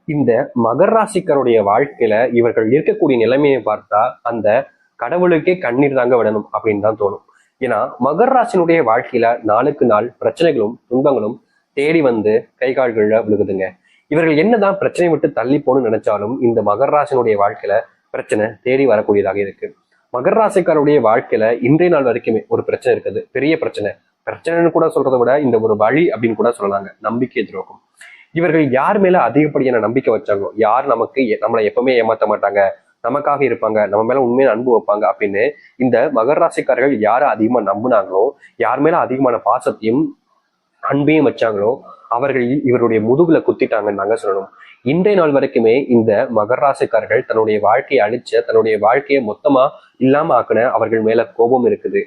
இந்த மகர ராசிக்காருடைய வாழ்க்கையில இவர்கள் இருக்கக்கூடிய நிலைமையை பார்த்தா அந்த கடவுளுக்கே கண்ணீர் தாங்க விடணும் அப்படின்னு தான் தோணும். ஏன்னா மகர ராசினுடைய வாழ்க்கையில நாளுக்கு நாள் பிரச்சனைகளும் துன்பங்களும் தேடி வந்து கை கால்கள்ல விழுகுதுங்க. இவர்கள் என்னதான் பிரச்சனை விட்டு தள்ளி போகணும்னு நினைச்சாலும் இந்த மகர ராசினுடைய வாழ்க்கையில பிரச்சனை தேடி வரக்கூடியதாக இருக்கு. மகர ராசிக்காருடைய வாழ்க்கையில இன்றைய நாள் வரைக்குமே ஒரு பிரச்சனை இருக்குது, பெரிய பிரச்சனை. பிரச்சனைன்னு கூட சொல்றதை விட இந்த ஒரு வழி அப்படின்னு கூட சொல்லலாங்க, நம்பிக்கை துரோகம். இவர்கள் யார் மேல அதிகப்படியான நம்பிக்கை வச்சாங்களோ, யார் நம்மளை எப்பவுமே ஏமாத்த மாட்டாங்க, நமக்காக இருப்பாங்க, நம்ம மேல உண்மையான அன்பு வைப்பாங்க அப்படின்னு இந்த மகர ராசிக்காரர்கள் யாரை அதிகமா நம்புனாங்களோ, யார் மேல அதிகமான பாசத்தையும் அன்பையும் வச்சாங்களோ அவர்கள் இவருடைய முதுகுல குத்திட்டாங்கன்னு நாங்க சொல்லணும். இன்றைய நாள் வரைக்குமே இந்த மகர ராசிக்காரர்கள் தன்னுடைய வாழ்க்கையை அழிச்ச, தன்னுடைய வாழ்க்கையை மொத்தமா இல்லாம ஆக்கின அவர்கள் மேல கோபம் இருக்குது,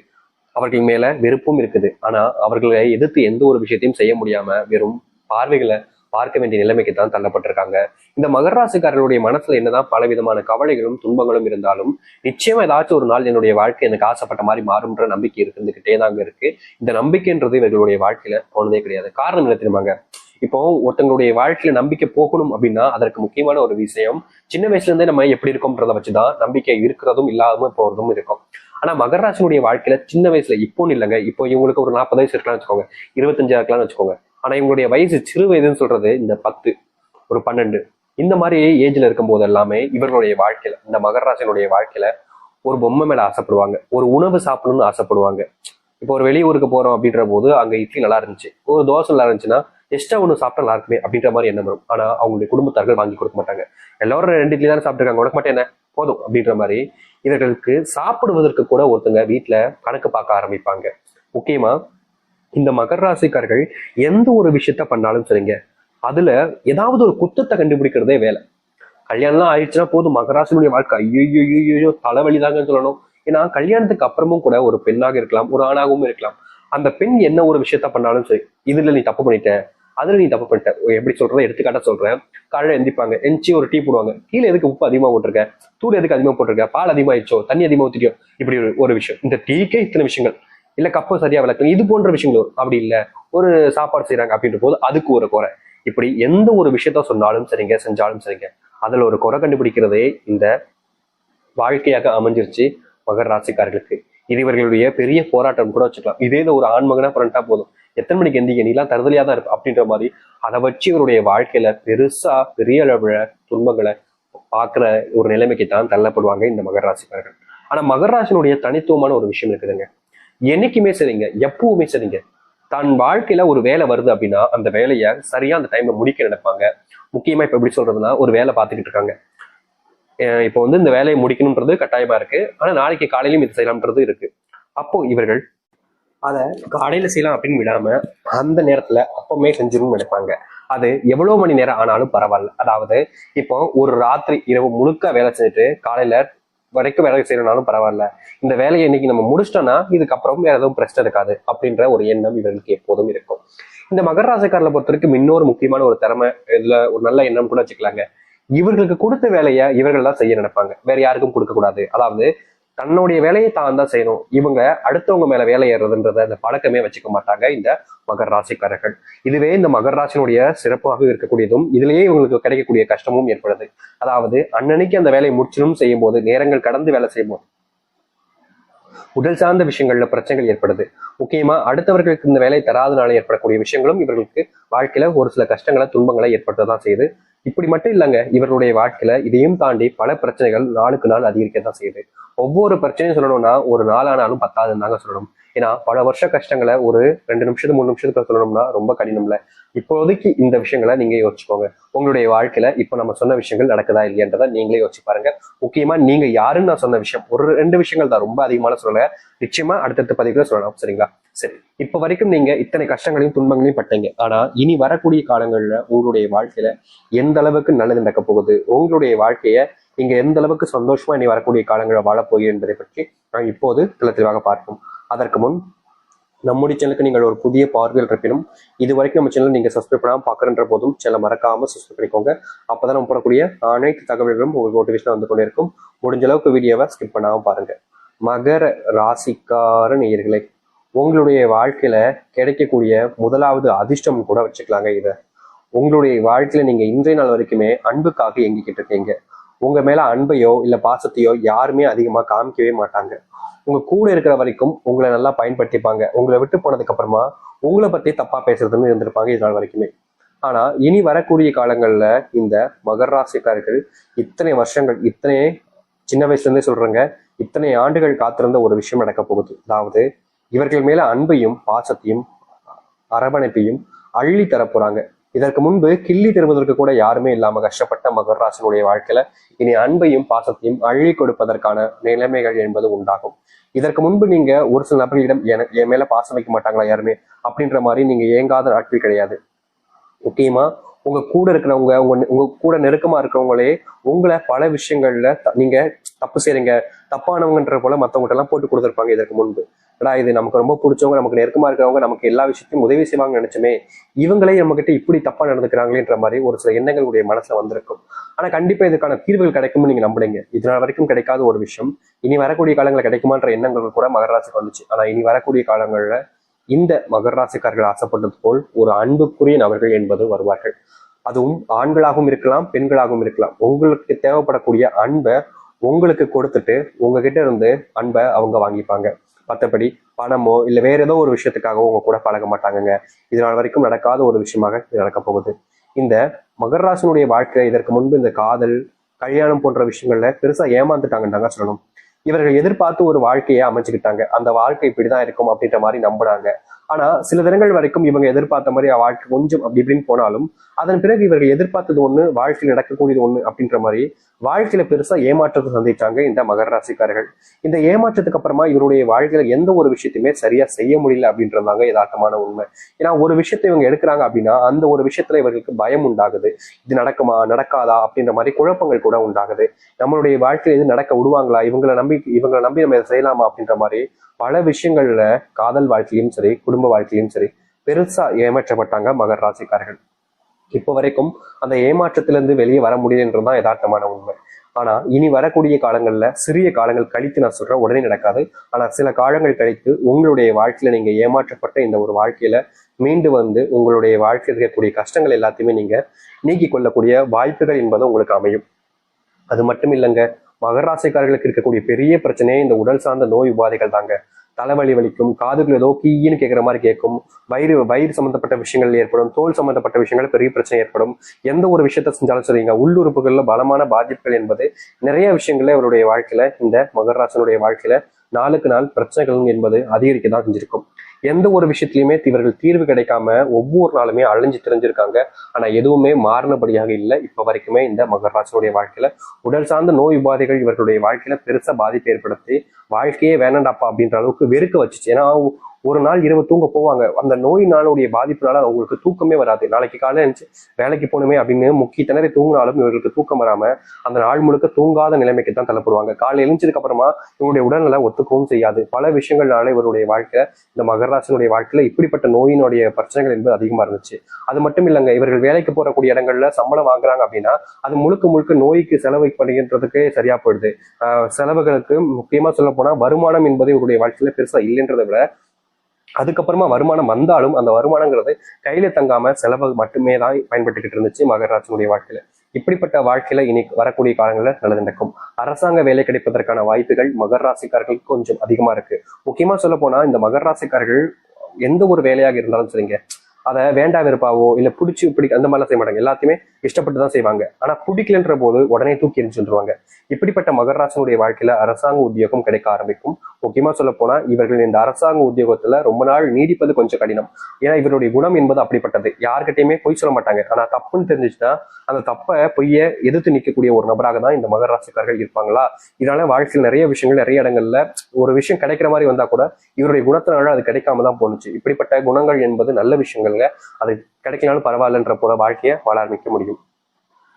அவர்கள் மேல வெறுப்பும் இருக்குது. ஆனா அவர்களை எதிர்த்து எந்த ஒரு விஷயத்தையும் செய்ய முடியாம வெறும் பார்வைகளை பார்க்க வேண்டிய நிலைமைக்கு தான் தள்ளப்பட்டிருக்காங்க. இந்த மகர ராசிக்காரர்களுடைய மனசுல என்னதான் பல விதமான கவலைகளும் துன்பங்களும் இருந்தாலும் நிச்சயமா ஏதாச்சும் ஒரு நாள் என்னுடைய வாழ்க்கை எனக்கு ஆசைப்பட்ட மாதிரி மாறும்ன்ற நம்பிக்கை இருந்துகிட்டே தாங்க இருக்கு. இந்த நம்பிக்கைன்றது இவர்களுடைய வாழ்க்கையில போனதே கிடையாது. காரணம் என்ன தெரியுமாங்க? இப்போ ஒருத்தங்களுடைய வாழ்க்கையில நம்பிக்கை போகணும் அப்படின்னா அதற்கு முக்கியமான ஒரு விஷயம், சின்ன வயசுல இருந்தே நம்ம எப்படி இருக்கோம்ன்றதை வச்சுதான் நம்பிக்கை இருக்கிறதும் இல்லாம போறதும் இருக்கும். ஆனா மகர ராசினுடைய வாழ்க்கையில சின்ன வயசுல இப்போன்னு இல்லைங்க, இப்போ இவங்களுக்கு ஒரு 40 வயசு இருக்கலாம்னு வச்சுக்கோங்க, 25 இருக்கலாம்னு வச்சுக்கோங்க. ஆனா இவங்களுடைய வயசு சிறு வயதுன்னு சொல்றது இந்த 10, ஒரு 12 இந்த மாதிரி ஏஜ்ல இருக்கும் போது எல்லாமே இவர்களுடைய வாழ்க்கையில, இந்த மகர ராசினுடைய வாழ்க்கையில ஒரு பொம்மை மேல ஆசைப்படுவாங்க, ஒரு உணவு சாப்பிடணும்னு ஆசைப்படுவாங்க. இப்போ ஒரு வெளியூருக்கு போறோம் அப்படின்ற போது அங்க இட்லி நல்லா இருந்துச்சு, ஒரு தோசை நல்லா இருந்துச்சுன்னா எக்ஸ்ட்ரா ஒன்று சாப்பிட்டா நல்லா இருக்குமே அப்படின்ற மாதிரி எண்ணம் வரும். ஆனா அவங்களுடைய குடும்பத்தார்கள் வாங்கி கொடுக்க மாட்டாங்க. எல்லாரும் 2 இட்லி தானே சாப்பிட்டுருக்காங்க, உனக்கு மட்டும் என்ன போதும் அப்படின்ற மாதிரி இவர்களுக்கு சாப்பிடுவதற்கு கூட ஒருத்தங்க வீட்டுல கணக்கு பார்க்க ஆரம்பிப்பாங்க. முக்கியமா இந்த மகர ராசிக்காரர்கள் எந்த ஒரு விஷயத்த பண்ணாலும் சரிங்க, அதுல ஏதாவது ஒரு குத்தத்தை கண்டுபிடிக்கிறதே வேலை. கல்யாணம்லாம் ஆயிடுச்சுன்னா போதும், மகராசினுடைய வாழ்க்கை ஐயோ தலைவலிதாங்கன்னு சொல்லணும். ஏன்னா கல்யாணத்துக்கு அப்புறமும் கூட ஒரு பெண்ணாக இருக்கலாம், ஒரு ஆணாகவும் இருக்கலாம், அந்த பெண் என்ன ஒரு விஷயத்த பண்ணாலும் சரி, இதுல நீ தப்பு பண்ணிட்ட, அதுல நீ தப்பு பண்ணிட்ட. எப்படி சொல்றதை எடுத்துக்காட்ட சொல்றேன். காலையில எந்திப்பாங்க, எந்திச்சு ஒரு டீ போடுவாங்க, கீழே எதுக்கு உப்பு அதிகமா போட்டிருக்க, தூள் எதுக்கு அதிகமா போட்டிருக்க, பால் அதிகமாயிடுச்சோ, தண்ணி அதிகமா ஊத்திட்டியோ, இப்படி ஒரு விஷயம். இந்த டீக்கே இத்தனை விஷயங்கள், இல்ல கப்பை சரியா விளக்கணும், இது போன்ற விஷயங்கள் வரும். அப்படி இல்ல ஒரு சாப்பாடு செய்யறாங்க அப்படின்ற போது அதுக்கு ஒரு குறை. இப்படி எந்த ஒரு விஷயத்த சொன்னாலும் சரிங்க, செஞ்சாலும் சரிங்க, அதுல ஒரு குறை கண்டுபிடிக்கிறதே இந்த வாழ்க்கையாக அமைஞ்சிருச்சு மகர ராசிக்காரர்களுக்கு. இது இவர்களுடைய பெரிய போராட்டம் கூட வச்சுக்கலாம். இதே ஒரு ஆண்மகனா பிறண்டா போதும், எத்தனை மணிக்கு எந்திரிக்க, நீலாம் தருதலையா தான் இருப்ப அப்படின்ற மாதிரி அதை வச்சு இவருடைய வாழ்க்கையில பெருசா பெரிய அளவுல துன்பங்களை பாக்குற ஒரு நிலைமைக்கு தான் தள்ளப்படுவாங்க இந்த மகர ராசிக்காரர்கள். ஆனா மகர ராசினுடைய தனித்துவமான ஒரு விஷயம் இருக்குதுங்க. என்னைக்குமே சரிங்க, எப்பவுமே சரிங்க, தன் வாழ்க்கையில ஒரு வேலை வருது அப்படின்னா அந்த வேலையை சரியா அந்த டைம்ல முடிக்க நினைப்பாங்க. முக்கியமா இப்ப எப்படி சொல்றதுன்னா, ஒரு வேலை பார்த்துக்கிட்டு இருக்காங்க, இப்போ இந்த வேலையை முடிக்கணும்ன்றது கட்டாயமா இருக்கு, ஆனா நாளைக்கு காலையிலும் இது செய்யலாம்ன்றது இருக்கு. அப்போ இவர்கள் அதை காலையில செய்யலாம் அப்படின்னு விடாம அந்த நேரத்துல அப்பவுமே செஞ்சிடணும்னு நினைப்பாங்க. அது எவ்வளவு மணி நேரம் ஆனாலும் பரவாயில்ல. அதாவது இப்போ ஒரு ராத்திரி இரவு முழுக்க வேலை செஞ்சுட்டு காலையில வரைக்கும் வேலை செய்யறனாலும் பரவாயில்ல, இந்த வேலையை இன்னைக்கு நம்ம முடிச்சிட்டோம்னா இதுக்கப்புறம் வேற எதுவும் பிரச்சனை இருக்காது அப்படின்ற ஒரு எண்ணம் இவர்களுக்கு எப்போதும் இருக்கும். இந்த மகர ராசிக்காரர்களை பொறுத்த வரைக்கும் இன்னொரு முக்கியமான ஒரு திறமை, இதுல ஒரு நல்ல எண்ணம் கூட வச்சுக்கலாங்க. இவர்களுக்கு கொடுத்த வேலையை இவர்கள் தான் செய்ய நினைப்பாங்க, வேற யாருக்கும் கொடுக்க கூடாது. அதாவது தன்னுடைய வேலையை தான் தான் செய்யணும், இவங்க அடுத்தவங்க மேல வேலை ஏறுறதுன்றத அந்த பழக்கமே வச்சுக்க மாட்டாங்க இந்த மகர ராசிக்காரர்கள். இதுவே இந்த மகர ராசினுடைய சிறப்பாக இருக்கக்கூடியதும் இதுலயே இவங்களுக்கு கிடைக்கக்கூடிய கஷ்டமும் ஏற்படுது. அதாவது அன்னன்னைக்கு அந்த வேலையை முடிச்சணும் செய்யும் போது, நேரங்கள் கடந்து வேலை செய்யும் போது உடல் சார்ந்த விஷயங்கள்ல பிரச்சனைகள் ஏற்படுது. முக்கியமா அடுத்தவர்களுக்கு இந்த வேலை தராதனால ஏற்படக்கூடிய விஷயங்களும் இவர்களுக்கு வாழ்க்கையில ஒரு சில கஷ்டங்களை துன்பங்களை ஏற்படுத்ததான் செய்யுது. இப்படி மட்டும் இல்லைங்க, இவர்களுடைய வாழ்க்கையில இதையும் தாண்டி பல பிரச்சனைகள் நாளுக்கு நாள் அதிகரிக்கத்தான் செய்யுது. ஒவ்வொரு பிரச்சனையும் சொல்லணும்னா ஒரு நாளானாலும் பத்தாதுன்னு தாங்க சொல்லணும். ஏன்னா பல வருஷ கஷ்டங்களை ஒரு 2 நிமிஷத்துக்கு 3 நிமிஷத்துக்கு சொல்லணும்னா ரொம்ப கடினம்ல. இப்போதைக்கு இந்த விஷயங்களை நீங்க யோசிச்சுக்கோங்க. உங்களுடைய வாழ்க்கையில இப்ப நம்ம சொன்ன விஷயங்கள் நடக்குதா இல்லையன்றதை நீங்களே யோசிச்சு பாருங்க. முக்கியமா நீங்க யாருன்னு நான் சொன்ன விஷயம் ஒரு 2 விஷயங்கள் தான், ரொம்ப அதிகமான சொல்லல, நிச்சயமா அடுத்தடுத்த பதிவுல சொல்லலாம். சரிங்களா? சரி, இப்ப வரைக்கும் நீங்க இத்தனை கஷ்டங்களையும் துன்பங்களையும் பட்டீங்க. ஆனா இனி வரக்கூடிய காலங்கள்ல உங்களுடைய வாழ்க்கையில எந்த அளவுக்கு நல்லது நடக்க போகுது, உங்களுடைய வாழ்க்கைய நீங்க எந்த அளவுக்கு சந்தோஷமா இனி வரக்கூடிய காலங்களை வாழப்போகிறீர்கள் என்பதை பற்றி நான் இப்போது தெளிவாக பார்ப்போம். அதற்கு முன் நம்முடைய சேனலுக்கு நீங்கள் ஒரு புதிய பார்வையில் இருப்பினும் இது வரைக்கும் நம்ம சேனல் நீங்க சப்ஸ்கிரைப் பண்ணாமல் பார்க்குறன்ற போதும் சேனலை மறக்காம சப்ஸ்கிரைப் பண்ணிக்கோங்க. அப்பதான் நம்ம போடக்கூடிய அனைத்து தகவல்களும் உங்களுக்கு நோட்டிஃபிகேஷன் வந்து கொண்டே இருக்கும். முடிஞ்ச அளவுக்கு வீடியோவை ஸ்கிப் பண்ணாம பாருங்க. மகர ராசிக்கார நேயர்களே, உங்களுடைய வாழ்க்கையில கிடைக்கக்கூடிய முதலாவது அதிர்ஷ்டம் கூட வச்சுக்கலாங்க. இதை உங்களுடைய வாழ்க்கையில நீங்க இன்றைய நாள் வரைக்குமே அன்புக்காக இயங்கிக்கிட்டு இருக்கீங்க. உங்க மேல அன்பையோ இல்ல பாசத்தையோ யாருமே அதிகமா காமிக்கவே மாட்டாங்க. உங்க கூட இருக்கிற வரைக்கும் உங்களை நல்லா பயன்படுத்திப்பாங்க. உங்களை விட்டு போனதுக்கு அப்புறமா உங்களை பத்தி தப்பா பேசுறதுன்னு இருந்திருப்பாங்க இது நாள் வரைக்குமே. ஆனா இனி வரக்கூடிய காலங்கள்ல இந்த மகர ராசிக்காரர்கள் இத்தனை வருஷங்கள், இத்தனை சின்ன வயசுல இருந்தே சொல்றேங்க, இத்தனை ஆண்டுகள் காத்திருந்த ஒரு விஷயம் நடக்க போகுது. அதாவது இவர்கள் மேல அன்பையும் பாசத்தையும் அரவணைப்பையும் அள்ளி தரப்போறாங்க. இதற்கு முன்பு கிள்ளி தருவதற்கு கூட யாருமே இல்லாம கஷ்டப்பட்ட மகர ராசினுடைய வாழ்க்கையில இனி அன்பையும் பாசத்தையும் அள்ளி கொடுப்பதற்கான நிலைமைகள் என்பது உண்டாகும். இதற்கு முன்பு நீங்க ஒரு சில நபர்களிடம் என் மேல பாசம் வைக்க மாட்டாங்களா யாருமே அப்படின்ற மாதிரி நீங்க ஏங்காத நாட்கள் கிடையாது. முக்கியமா உங்க கூட இருக்கிறவங்க, உங்க கூட நெருக்கமா இருக்கிறவங்களே உங்களை பல விஷயங்கள்ல நீங்க தப்பு செய்றீங்க, தப்பானவங்கன்ற போல மத்தவங்ககிட்ட எல்லாம் போட்டு கொடுத்துருப்பாங்க இதற்கு முன்பு. இது நமக்கு ரொம்ப பிடிச்சவங்க, நமக்கு நெருக்கமா இருக்கிறவங்க, நமக்கு எல்லா விஷயத்தையும் உதவி செய்வாங்கன்னு நினைச்சுமே இவங்களே நம்ம கிட்ட இப்படி தப்பா நடந்துக்கிறாங்களேன்ற மாதிரி ஒரு சில எண்ணங்களுடைய மனசுல வந்திருக்கும். ஆனா கண்டிப்பா இதுக்கான தீர்வுகள் கிடைக்கும்னு நீங்க நம்புறீங்க. இதனால் வரைக்கும் கிடைக்காத ஒரு விஷயம் இனி வரக்கூடிய காலங்களில் கிடைக்குமான்ற எண்ணங்கள் கூட மகர ராசிக்கு வந்துச்சு. ஆனா இனி வரக்கூடிய காலங்கள்ல இந்த மகர ராசிக்காரர்கள் ஆசைப்பட்டது போல் ஒரு அன்புக்குரிய நபர்கள் என்பது வருவார்கள். அதுவும் ஆண்களாகவும் இருக்கலாம், பெண்களாகவும் இருக்கலாம். உங்களுக்கு தேவைப்படக்கூடிய அன்பை உங்களுக்கு கொடுத்துட்டு உங்ககிட்ட இருந்து அன்பை அவங்க வாங்கிப்பாங்க. மற்றபடி பணமோ இல்ல வேற ஏதோ ஒரு விஷயத்துக்காகவோ உங்க கூட பழக மாட்டாங்கங்க. இதனால் வரைக்கும் நடக்காத ஒரு விஷயமாக இது நடக்க போகுது. இந்த மகர ராசினுடைய வாழ்க்கை இதற்கு முன்பு இந்த காதல், கல்யாணம் போன்ற விஷயங்கள்ல பெருசா ஏமாந்துட்டாங்கன்னு தாங்க சொல்லணும். இவர்கள் எதிர்பார்த்து ஒரு வாழ்க்கையை அமைச்சுக்கிட்டாங்க. அந்த வாழ்க்கை இப்படிதான் இருக்கும் அப்படின்ற மாதிரி நம்பினாங்க. ஆனா சில தினங்கள் வரைக்கும் இவங்க எதிர்பார்த்த மாதிரி வாழ்க்கை கொஞ்சம் அப்படி இப்படின்னு போனாலும் அதன் பிறகு இவர்கள் எதிர்பார்த்தது ஒண்ணு, வாழ்க்கையில் நடக்கக்கூடியது ஒண்ணு அப்படின்ற மாதிரி வாழ்க்கையில பெருசா ஏமாற்றத்தை சந்திச்சாங்க இந்த மகர ராசிக்காரர்கள். இந்த ஏமாற்றத்துக்கு அப்புறமா இவருடைய வாழ்க்கையில எந்த ஒரு விஷயத்தையுமே சரியா செய்ய முடியல அப்படின்றதாங்க யதார்த்தமான உண்மை. ஏன்னா ஒரு விஷயத்தை இவங்க எடுக்கிறாங்க அப்படின்னா அந்த ஒரு விஷயத்துல இவர்களுக்கு பயம் உண்டாகுது. இது நடக்குமா நடக்காதா அப்படின்ற மாதிரி குழப்பங்கள் கூட உண்டாகுது. நம்மளுடைய வாழ்க்கையில இது நடக்க விடுவாங்களா, இவங்களை நம்பி நம்ம இதை செய்யலாமா அப்படின்ற மாதிரி பல விஷயங்கள்ல காதல் வாழ்க்கையிலும் சரி, குடும்ப வாழ்க்கையிலும் சரி பெருசா ஏமாற்றப்பட்டாங்க மகர ராசிக்காரர்கள். இப்போ வரைக்கும் அந்த ஏமாற்றத்திலிருந்து வெளியே வர முடியுதுன்றதுதான் யதார்த்தமான உண்மை. ஆனா இனி வரக்கூடிய காலங்கள்ல சிறிய காலங்கள் கழித்து நான் சொல்றேன், உடனே நடக்காது. ஆனா சில காலங்கள் கழித்து உங்களுடைய வாழ்க்கையில நீங்க ஏமாற்றப்பட்ட இந்த ஒரு வாழ்க்கையில மீண்டு வந்து உங்களுடைய வாழ்க்கையில் இருக்கக்கூடிய கஷ்டங்கள் எல்லாத்தையுமே நீங்க நீக்கி கொள்ளக்கூடிய வாய்ப்புகள் என்பது உங்களுக்கு அமையும். அது மட்டும் இல்லைங்க, மகர ராசிக்காரர்களுக்கு இருக்கக்கூடிய பெரிய பிரச்சனையே இந்த உடல் சார்ந்த நோய் உபாதைகள் தாங்க. தலைவலி வலிக்கும், காதுகள் ஏதோ கீன்னு கேட்குற மாதிரி கேட்கும், வயிறு சம்பந்தப்பட்ட விஷயங்கள் ஏற்படும், தோல் சம்பந்தப்பட்ட விஷயங்கள் பெரிய பிரச்சனை ஏற்படும். எந்த ஒரு விஷயத்த செஞ்சாலும் சரிங்க, உள்ளுறுப்புகள்ல பலமான பாதிப்புகள் என்பது நிறைய விஷயங்கள்ல அவருடைய வாழ்க்கையில இந்த மகர ராசினுடைய வாழ்க்கையில நாளுக்கு நாள் பிரச்சனைகள் என்பது அதிகரிக்க தான் செஞ்சிருக்கும். எந்த ஒரு விஷயத்திலையுமே இவர்கள் தீர்வு கிடைக்காம ஒவ்வொரு நாளுமே அழிஞ்சு தெரிஞ்சிருக்காங்க. ஆனா எதுவுமே மாறினபடியாக இல்லை இப்ப வரைக்குமே. இந்த மகர ராசினுடைய வாழ்க்கையில உடல் சார்ந்த நோய் உபாதைகள் இவர்களுடைய வாழ்க்கையில பெருசா பாதிப்பு ஏற்படுத்தி வாழ்க்கையே வேணாண்டாப்பா அப்படின்ற அளவுக்கு வெறுக்க வச்சுச்சு. ஏன்னா ஒரு நாள் இரவு தூங்க போவாங்க, அந்த நோய் நாளுடைய பாதிப்புனால அவங்களுக்கு தூக்கமே வராது. நாளைக்கு காலையில இருந்துச்சு வேலைக்கு போகணுமே அப்படின்னு முக்கிய திணறி தூங்கினாலும் இவர்களுக்கு தூக்கம் வராம அந்த நாள் முழுக்க தூங்காத நிலைமைக்கு தான் தள்ளப்படுவாங்க. காலையில் எழுந்ததுக்கு அப்புறமா இவருடைய உடல்நிலை ஒத்துக்கவும் செய்யாது. பல விஷயங்கள்னால இவருடைய வாழ்க்கை, இந்த மகராசினுடைய வாழ்க்கையில இப்படிப்பட்ட நோயினுடைய பிரச்சனைகள் என்பது அதிகமா இருந்துச்சு. அது மட்டும் இல்லைங்க, இவர்கள் வேலைக்கு போறக்கூடிய இடங்கள்ல சம்பளம் வாங்குறாங்க அப்படின்னா அது முழுக்க முழுக்க நோய்க்கு செலவு பண்ணுகின்றதுக்கு சரியா போயிடுது. செலவுகளுக்கு முக்கியமா சொல்ல போனா வருமானம் என்பது இவருடைய வாழ்க்கையில பெருசா இல்லைன்றதை விட அதுக்கப்புறமா வருமானம் வந்தாலும் அந்த வருமானங்கிறது கையில தங்காம செலவு மட்டுமே தான் பயன்பட்டுக்கிட்டு இருந்துச்சு மகராசினுடைய வாழ்க்கையில. இப்படிப்பட்ட வாழ்க்கையில இனி வரக்கூடிய காலங்களில் நல்லது நடக்கும். அரசாங்க வேலை கிடைப்பதற்கான வாய்ப்புகள் மகர ராசிக்காரர்களுக்கு கொஞ்சம் அதிகமா இருக்கு. முக்கியமா சொல்ல போனா இந்த மகர ராசிக்காரர்கள் எந்த ஒரு வேலையாக இருந்தாலும் சரிங்க, அதை வேண்டா வெறுப்பாவோ இல்ல பிடிச்சி அந்த மாதிரிலாம் செய்ய மாட்டாங்க. எல்லாத்தையுமே இஷ்டப்பட்டு தான் செய்வாங்க. ஆனா பிடிக்கலன்ற போது உடனே தூக்கி எரிஞ்சுருவாங்க. இப்படிப்பட்ட மகராசனுடைய வாழ்க்கையில அரசாங்க உத்தியோகம் கிடைக்க ஆரம்பிக்கும். முக்கியமா சொல்ல போனா இவர்கள் இந்த அரசாங்க உத்தியோகத்துல ரொம்ப நாள் நீடிப்பது கொஞ்சம் கடினம். ஏன்னா இவருடைய குணம் என்பது அப்படிப்பட்டது. யார்கிட்டயுமே பொய் சொல்ல மாட்டாங்க. ஆனா தப்புன்னு தெரிஞ்சிச்சுன்னா அந்த தப்பை பொய்ய எதிர்த்து நிற்கக்கூடிய ஒரு நபராக தான் இந்த மகராசிக்காரர்கள் இருப்பாங்களா. இதனால வாழ்க்கையில் நிறைய விஷயங்கள் நிறைய இடங்கள்ல ஒரு விஷயம் கிடைக்கிற மாதிரி வந்தா கூட இவருடைய குணத்தினால அது கிடைக்காம தான் போனுச்சு. இப்படிப்பட்ட குணங்கள் என்பது நல்ல விஷயங்கள்ல அது கிடைக்கலாலும் பரவாயில்லன்ற போல வாழ்க்கையை வாழ ஆரம்பிக்க முடியும்.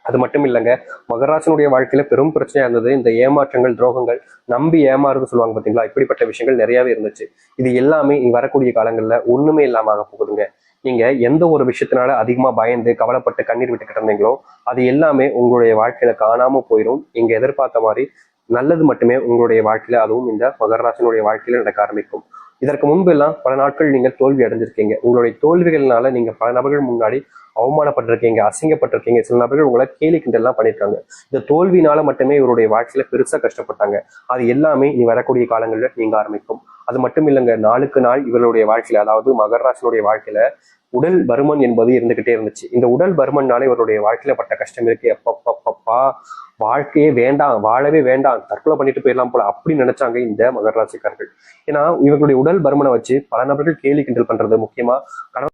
அது மட்டும் இல்லைங்க, மகராசனுடைய வாழ்க்கையில பெரும் பிரச்சனையா இருந்தது இந்த ஏமாற்றங்கள், துரோகங்கள், நம்பி ஏமாறுன்னு சொல்லுவாங்க பாத்தீங்களா. இப்படிப்பட்ட விஷயங்கள் நிறையவே இருந்துச்சு. இது எல்லாமே இனி வரக்கூடிய காலங்கள்ல ஒண்ணுமே இல்லாம ஆக போகுதுங்க. நீங்க எந்த ஒரு விஷயத்தினால அதிகமா பயந்து கவலைப்பட்டு கண்ணீர் விட்டுக்கிட்டு இருந்தீங்களோ அது எல்லாமே உங்களுடைய வாழ்க்கையில காணாம போயிடும். நீங்க எதிர்பார்த்த மாதிரி நல்லது மட்டுமே உங்களுடைய வாழ்க்கையில, அதுவும் இந்த மகராசனுடைய வாழ்க்கையில நடக்க ஆரம்பிக்கும். இதற்கு முன்பு எல்லாம் பல நாட்கள் நீங்கள் தோல்வி அடைஞ்சிருக்கீங்க. உங்களுடைய தோல்விகள்னால நீங்க பல நபர்கள் முன்னாடி அவமானப்பட்டிருக்கீங்க, அசிங்கப்பட்டிருக்கீங்க. சில நபர்கள் உங்களை கேலி கிண்டல்லாம் பண்ணியிருக்காங்க. இந்த தோல்வினால மட்டுமே இவருடைய வாழ்க்கையில பெருசா கஷ்டப்பட்டாங்க. அது எல்லாமே இனி வரக்கூடிய காலங்களில் நீங்க ஆரம்பிக்கும். அது மட்டும் இல்லைங்க, நாளுக்கு நாள் இவர்களுடைய வாழ்க்கையில, அதாவது மகர ராசினுடைய வாழ்க்கையில உடல் பருமன் என்பது இருந்துகிட்டே இருந்துச்சு. இந்த உடல் பருமன்னால இவருடைய வாழ்க்கையில பட்ட கஷ்டம் இருக்கு. எப்பப்பப்பா, வாழ்க்கையே வேண்டாம், வாழவே வேண்டாம், தற்கொலை பண்ணிட்டு போயிடலாம் போல அப்படி நினைச்சாங்க இந்த மகர ராசிக்காரர்கள். ஏன்னா இவர்களுடைய உடல் பருமனை வச்சு பல நபர்கள் கேலி கிண்டல் பண்றது, முக்கியமா